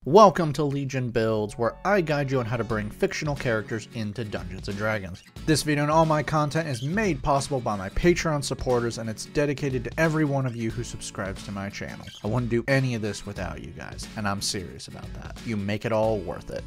Welcome to Legion Builds, where I guide you on how to bring fictional characters into Dungeons & Dragons. This video and all my content is made possible by my Patreon supporters, and it's dedicated to every one of you who subscribes to my channel. I wouldn't do any of this without you guys, and I'm serious about that. You make it all worth it.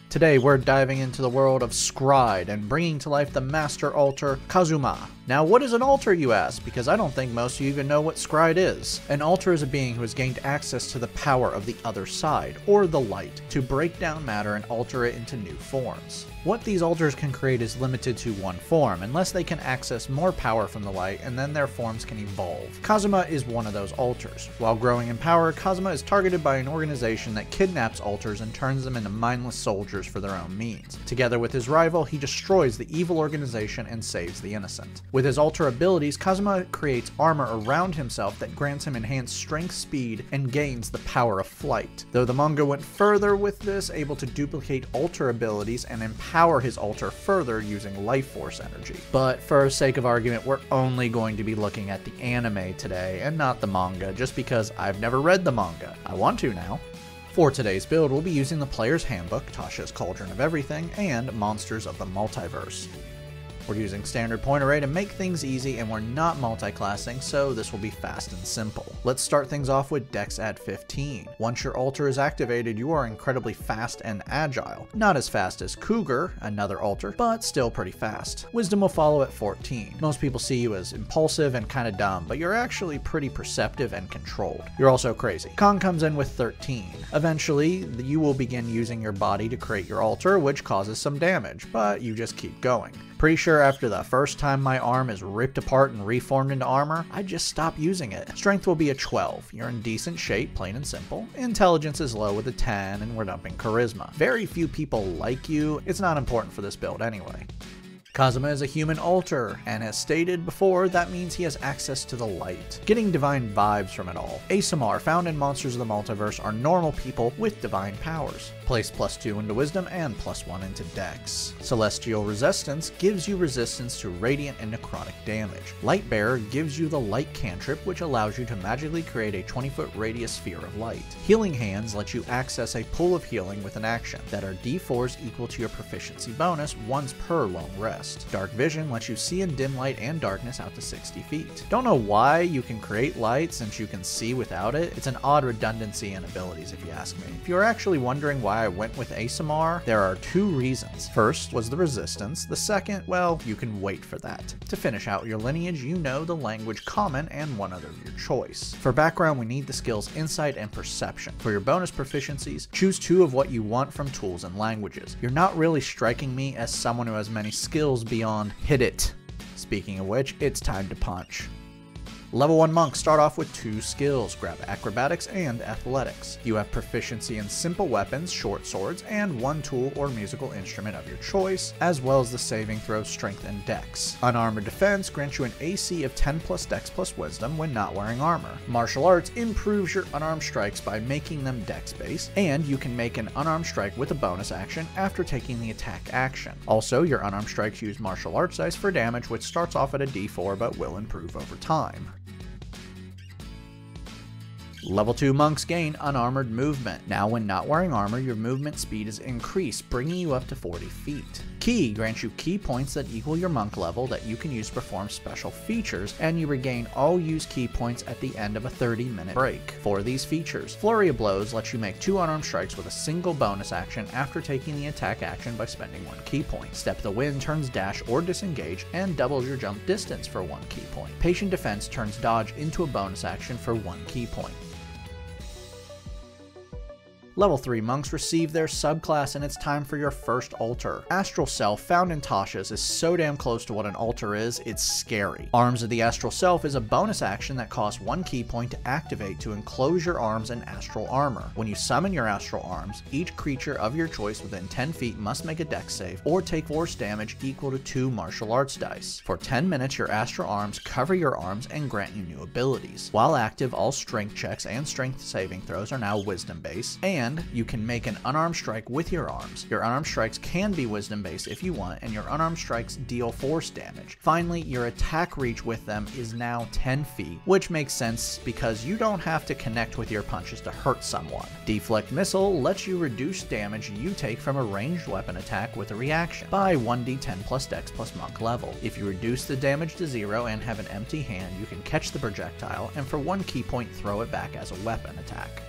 Today we're diving into the world of Scryed and bringing to life the master altar, Kazuma. Now what is an altar, you ask? Because I don't think most of you even know what Scryed is. An altar is a being who has gained access to the power of the other side, or the light, to break down matter and alter it into new forms. What these altars can create is limited to one form, unless they can access more power from the light, and then their forms can evolve. Kazuma is one of those altars. While growing in power, Kazuma is targeted by an organization that kidnaps altars and turns them into mindless soldiers for their own means. Together with his rival, he destroys the evil organization and saves the innocent. With his altar abilities, Kazuma creates armor around himself that grants him enhanced strength, speed, and gains the power of flight. Though the manga went further with this, able to duplicate altar abilities and empower his altar further using life force energy. But for sake of argument, we're only going to be looking at the anime today and not the manga, just because I've never read the manga. I want to now. For today's build, we'll be using the Player's Handbook, Tasha's Cauldron of Everything, and Monsters of the Multiverse. We're using standard point array to make things easy, and we're not multi-classing, so this will be fast and simple. Let's start things off with Dex at 15. Once your altar is activated, you are incredibly fast and agile. Not as fast as Cougar, another altar, but still pretty fast. Wisdom will follow at 14. Most people see you as impulsive and kinda dumb, but you're actually pretty perceptive and controlled. You're also crazy. Con comes in with 13. Eventually, you will begin using your body to create your altar, which causes some damage, but you just keep going. Pretty sure after the first time my arm is ripped apart and reformed into armor, I just stop using it. Strength will be a 12. You're in decent shape, plain and simple. Intelligence is low with a 10, and we're dumping charisma. Very few people like you. It's not important for this build anyway. Kazuma is a human altar, and as stated before, that means he has access to the light, getting divine vibes from it all. ASMR found in Monsters of the Multiverse are normal people with divine powers. Place +2 into Wisdom and +1 into Dex. Celestial Resistance gives you resistance to radiant and necrotic damage. Lightbearer gives you the light cantrip, which allows you to magically create a 20-foot radius sphere of light. Healing Hands lets you access a pool of healing with an action that are D4s equal to your proficiency bonus once per long rest. Dark Vision lets you see in dim light and darkness out to 60 feet. Don't know why you can create light since you can see without it. It's an odd redundancy in abilities if you ask me. If you're actually wondering why I went with ASMR, there are two reasons. First was the resistance. The second, well, you can wait for that. To finish out your lineage, you know the language Common and one other of your choice. For background, we need the skills Insight and Perception. For your bonus proficiencies, choose 2 of what you want from tools and languages. You're not really striking me as someone who has many skills beyond hit it. Speaking of which, it's time to punch. Level 1 monks start off with 2 skills, grab acrobatics and athletics. You have proficiency in simple weapons, short swords, and 1 tool or musical instrument of your choice, as well as the saving throw, strength, and dex. Unarmored defense grants you an AC of 10 plus dex plus wisdom when not wearing armor. Martial arts improves your unarmed strikes by making them dex based, and you can make an unarmed strike with a bonus action after taking the attack action. Also, your unarmed strikes use martial arts dice for damage, which starts off at a d4 but will improve over time. Level 2 monks gain unarmored movement. Now when not wearing armor, your movement speed is increased, bringing you up to 40 feet. Key grants you key points that equal your monk level that you can use to perform special features, and you regain all used key points at the end of a 30-minute break. For these features, Flurry of Blows lets you make 2 unarmed strikes with a single bonus action after taking the attack action by spending 1 key point. Step the Wind turns dash or disengage and doubles your jump distance for 1 key point. Patient Defense turns dodge into a bonus action for 1 key point. Level 3 monks receive their subclass, and it's time for your first altar. Astral Self, found in Tasha's, is so damn close to what an altar is, it's scary. Arms of the Astral Self is a bonus action that costs 1 key point to activate to enclose your arms in astral armor. When you summon your astral arms, each creature of your choice within 10 feet must make a dex save or take force damage equal to 2 martial arts dice. For 10 minutes, your astral arms cover your arms and grant you new abilities. While active, all strength checks and strength saving throws are now wisdom based, and and you can make an unarmed strike with your arms. Your unarmed strikes can be wisdom based if you want, and your unarmed strikes deal force damage. Finally, your attack reach with them is now 10 feet, which makes sense because you don't have to connect with your punches to hurt someone. Deflect Missile lets you reduce damage you take from a ranged weapon attack with a reaction by 1d10 plus dex plus monk level. If you reduce the damage to 0 and have an empty hand, you can catch the projectile and for 1 key point throw it back as a weapon attack.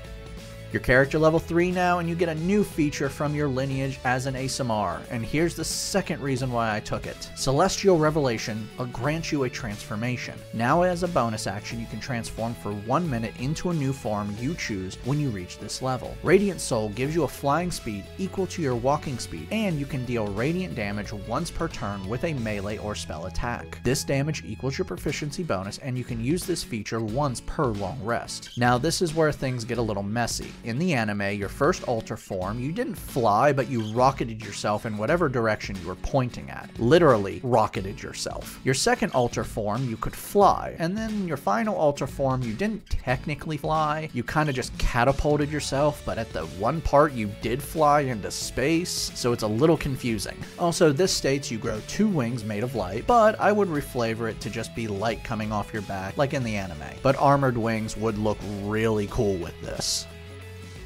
Your character level 3 now, and you get a new feature from your lineage as an ASMR, and here's the second reason why I took it. Celestial Revelation grants you a transformation. Now as a bonus action, you can transform for 1 minute into a new form you choose when you reach this level. Radiant Soul gives you a flying speed equal to your walking speed, and you can deal radiant damage once per turn with a melee or spell attack. This damage equals your proficiency bonus, and you can use this feature once per long rest. Now this is where things get a little messy. In the anime, your first alter form, you didn't fly, but you rocketed yourself in whatever direction you were pointing at. Literally rocketed yourself. Your second alter form, you could fly, and then your final alter form, you didn't technically fly, you kind of just catapulted yourself, but at the one part you did fly into space, so it's a little confusing. Also, this states you grow 2 wings made of light, but I would reflavor it to just be light coming off your back, like in the anime. But armored wings would look really cool with this.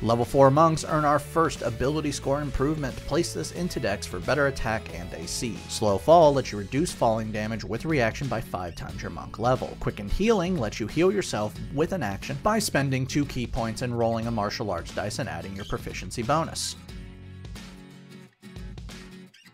Level 4 monks earn our first ability score improvement. Place this into dex for better attack and AC. Slow Fall lets you reduce falling damage with reaction by 5 times your monk level. Quicken Healing lets you heal yourself with an action by spending 2 key points and rolling a martial arts dice and adding your proficiency bonus.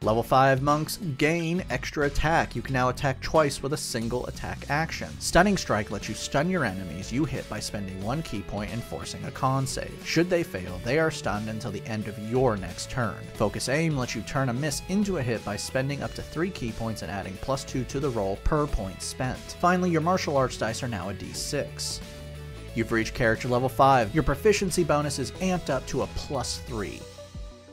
Level 5 monks gain extra attack. You can now attack twice with a single attack action. Stunning Strike lets you stun your enemies you hit by spending 1 key point and forcing a con save. Should they fail, they are stunned until the end of your next turn. Focus Aim lets you turn a miss into a hit by spending up to 3 key points and adding +2 to the roll per point spent. Finally, your martial arts dice are now a d6. You've reached character level 5. Your proficiency bonus is amped up to a +3.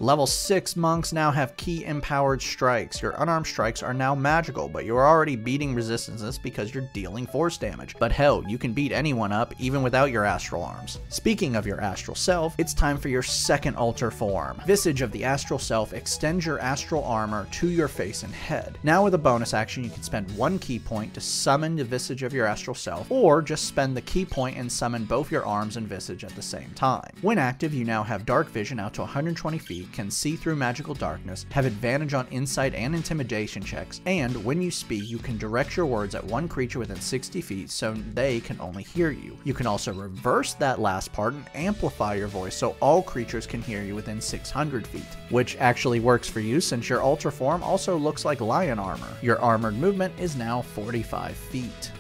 Level 6 monks now have key empowered strikes. Your unarmed strikes are now magical, but you're already beating resistances because you're dealing force damage. But hell, you can beat anyone up even without your astral arms. Speaking of your astral self, it's time for your second alter form. Visage of the Astral Self extends your astral armor to your face and head. Now with a bonus action, you can spend 1 key point to summon the visage of your astral self, or just spend the key point and summon both your arms and visage at the same time. When active, you now have dark vision out to 120 feet, can see through magical darkness, have advantage on insight and intimidation checks, and when you speak, you can direct your words at one creature within 60 feet so they can only hear you. You can also reverse that last part and amplify your voice so all creatures can hear you within 600 feet, which actually works for you since your alter form also looks like lion armor. Your armored movement is now 45 feet.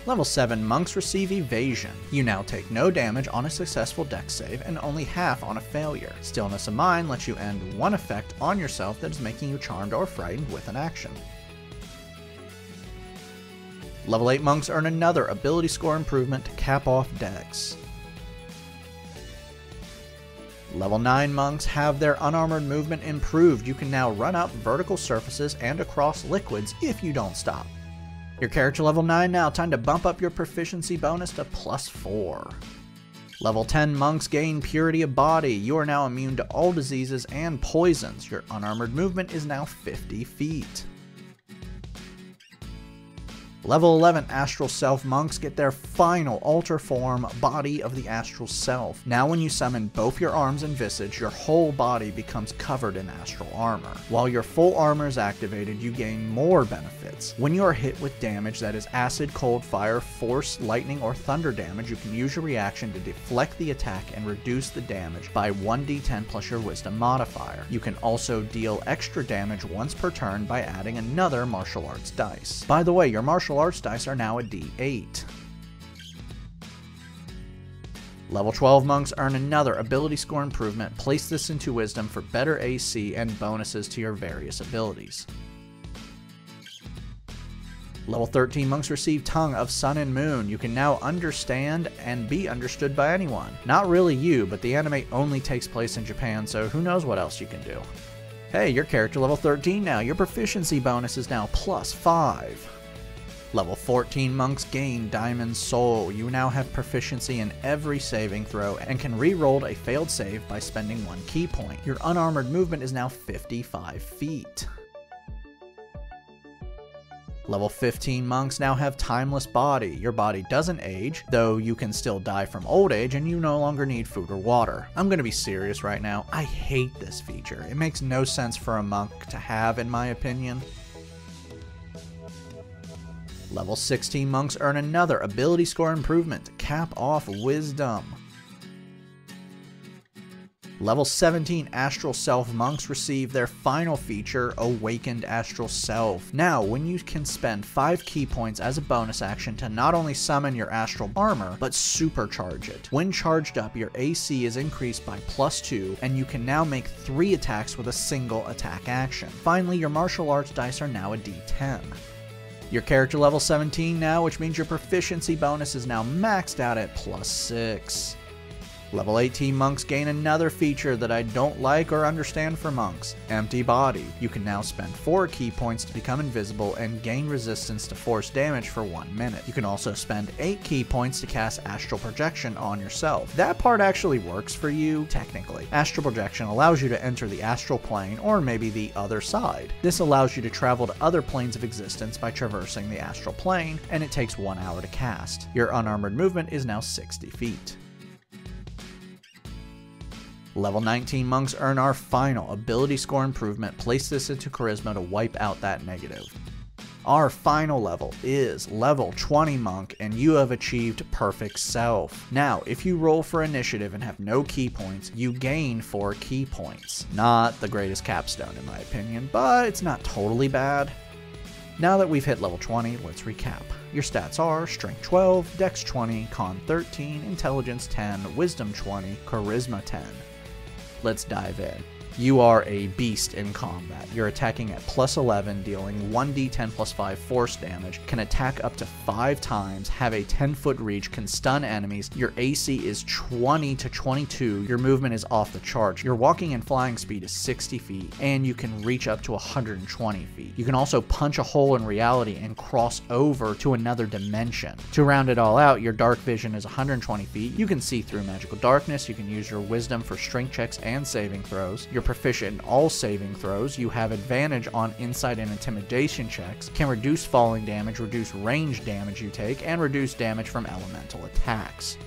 Level 7 monks receive evasion. You now take no damage on a successful dex save and only half on a failure. Stillness of Mind lets you end one effect on yourself that is making you charmed or frightened with an action. Level 8 monks earn another ability score improvement to cap off dex. Level 9 monks have their unarmored movement improved. You can now run up vertical surfaces and across liquids if you don't stop. Your character level 9 now, time to bump up your proficiency bonus to +4. Level 10 monks gain Purity of Body. You are now immune to all diseases and poisons. Your unarmored movement is now 50 feet. Level 11 Astral Self monks get their final alter form, Body of the Astral Self. Now when you summon both your arms and visage, your whole body becomes covered in astral armor. While your full armor is activated, you gain more benefits. When you are hit with damage that is acid, cold, fire, force, lightning, or thunder damage, you can use your reaction to deflect the attack and reduce the damage by 1d10 plus your wisdom modifier. You can also deal extra damage once per turn by adding another martial arts dice. By the way, your martial arts dice are now a d8. Level 12 monks earn another ability score improvement. Place this into wisdom for better AC and bonuses to your various abilities. Level 13 monks receive Tongue of Sun and Moon. You can now understand and be understood by anyone. Not really you, but the anime only takes place in Japan, so who knows what else you can do. Hey, your character level 13 now. Your proficiency bonus is now +5. Level 14 monks gain Diamond Soul. You now have proficiency in every saving throw and can re-roll a failed save by spending 1 key point. Your unarmored movement is now 55 feet. Level 15 monks now have Timeless Body. Your body doesn't age, though you can still die from old age and you no longer need food or water. I'm gonna be serious right now, I hate this feature. It makes no sense for a monk to have, in my opinion. Level 16 monks earn another ability score improvement to cap off Wisdom. Level 17 Astral Self monks receive their final feature, Awakened Astral Self. Now, when you can spend 5 key points as a bonus action to not only summon your astral armor, but supercharge it. When charged up, your AC is increased by +2, and you can now make 3 attacks with a single attack action. Finally, your martial arts dice are now a D10. Your character level 17 now, which means your proficiency bonus is now maxed out at +6. Level 18 monks gain another feature that I don't like or understand for monks, Empty Body. You can now spend 4 key points to become invisible and gain resistance to force damage for 1 minute. You can also spend 8 key points to cast Astral Projection on yourself. That part actually works for you, technically. Astral Projection allows you to enter the astral plane or maybe the other side. This allows you to travel to other planes of existence by traversing the astral plane, and it takes 1 hour to cast. Your unarmored movement is now 60 feet. Level 19 monks earn our final ability score improvement. Place this into Charisma to wipe out that negative. Our final level is level 20 monk, and you have achieved Perfect Self. Now, if you roll for initiative and have no key points, you gain 4 key points. Not the greatest capstone in my opinion, but it's not totally bad. Now that we've hit level 20, let's recap. Your stats are Strength 12, Dex 20, Con 13, Intelligence 10, Wisdom 20, Charisma 10. Let's dive in. You are a beast in combat. You're attacking at +11, dealing 1d10 + 5 force damage, can attack up to 5 times, have a 10-foot reach, can stun enemies. Your AC is 20 to 22. Your movement is off the charts. Your walking and flying speed is 60 feet, and you can reach up to 120 feet. You can also punch a hole in reality and cross over to another dimension. To round it all out, your dark vision is 120 feet. You can see through magical darkness. You can use your wisdom for strength checks and saving throws. You're proficient in all saving throws. You have advantage on insight and intimidation checks, can reduce falling damage, reduce range damage you take, and reduce damage from elemental attacks.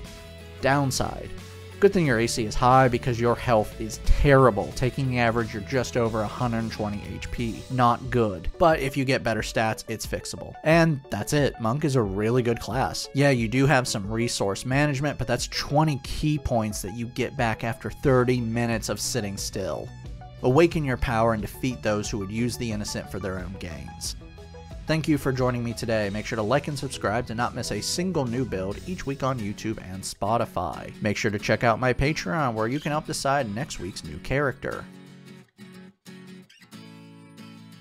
Downside. Good thing your AC is high because your health is terrible. Taking the average, you're just over 120 HP. Not good. But if you get better stats, it's fixable. And that's it. Monk is a really good class. Yeah, you do have some resource management, but that's 20 key points that you get back after 30 minutes of sitting still. Awaken your power and defeat those who would use the innocent for their own gains. Thank you for joining me today. Make sure to like and subscribe to not miss a single new build each week on YouTube and Spotify. Make sure to check out my Patreon where you can help decide next week's new character.